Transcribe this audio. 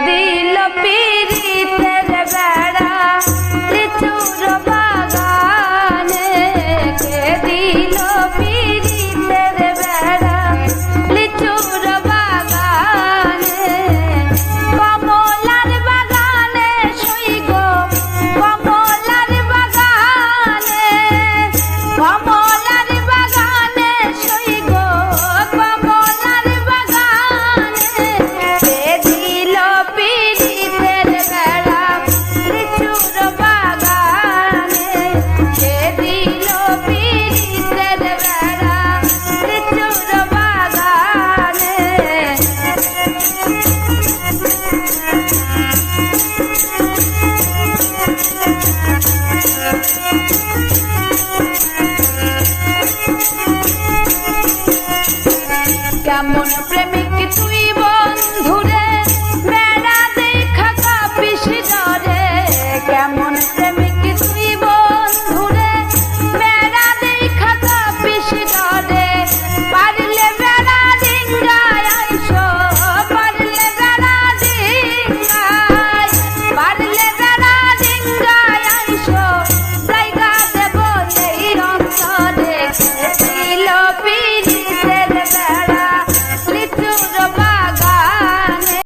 দিল পীড়িতের বেড়া লিচুর বাগানে, কে দিল পীড়িতের বেড়া লিচুর বাগানে। কমলার বাগানে শুই গো, কমলার বাগানে, কমলার বাগানে শুই গো, কমলার বাগানে। কে দিল পীড়িতের বেড়া লিচুর বাগানে, কে দিল পীড়িতের বেড়া লিচুর বাগানে।